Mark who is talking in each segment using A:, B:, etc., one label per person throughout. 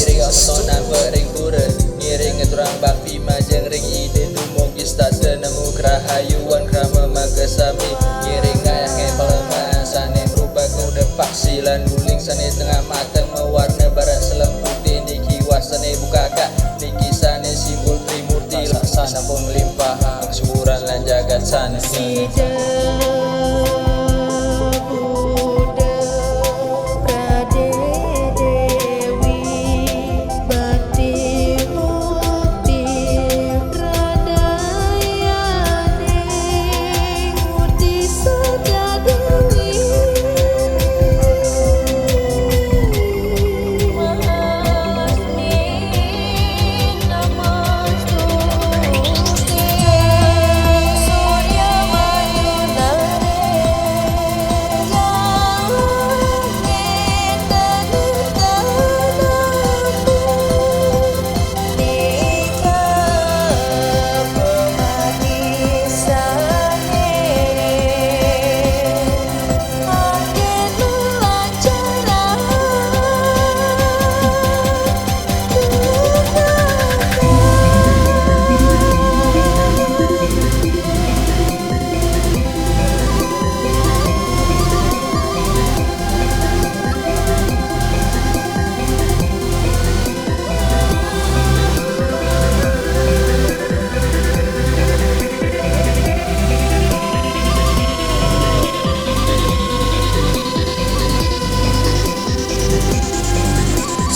A: ngiring otonan bering pura ngiring ngeturang bakti majeng ring ide dumugi stase nemu kerahayuan krama magasami ngiring gaya ngepeleman sane merubah kuda paksilan guling sane tengah mateng mewarna barat selemputi niki wasane bukaka niki sane simbol trimurti laksana pun melimpah angsuran lan jagat sane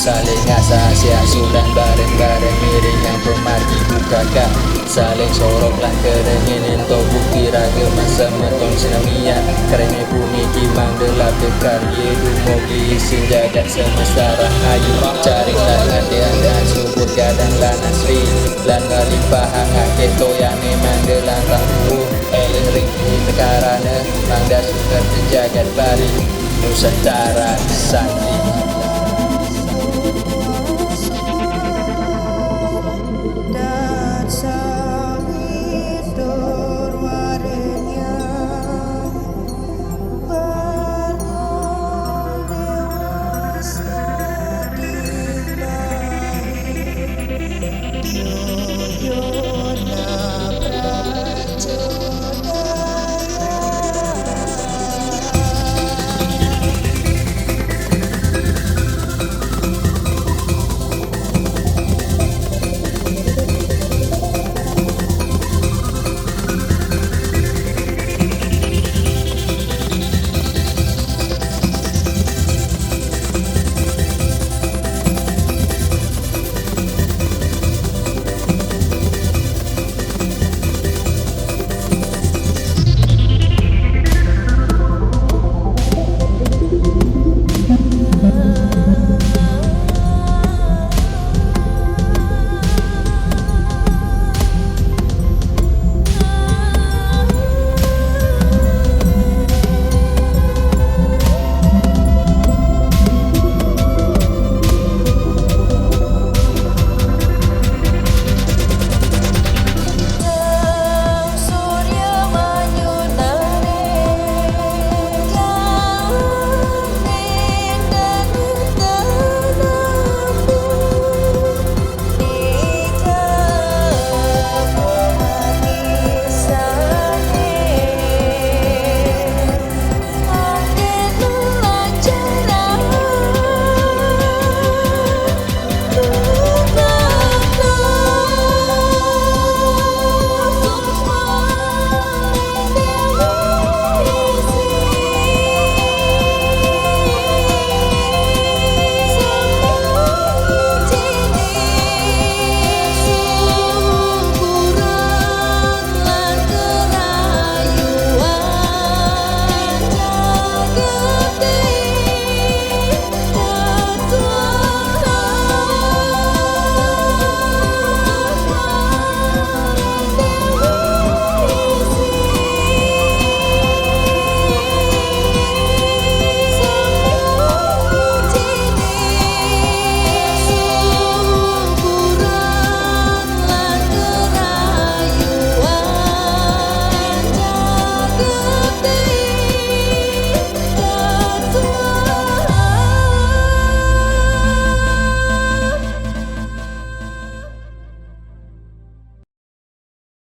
A: saling ngasah sia sudah bareng-bareng miring yang pemargi bukaka saling sorok lan kerengin ento bukti raga masa metong sinamia kerene bumi kimang delap karye dumogi isin jagat semesta rahayu cari lan dan subur gadang lan asri lan ngalimpah ngake toyane mandelan rahu eling ring tekarane mangda suker jagat bari nusantara sandi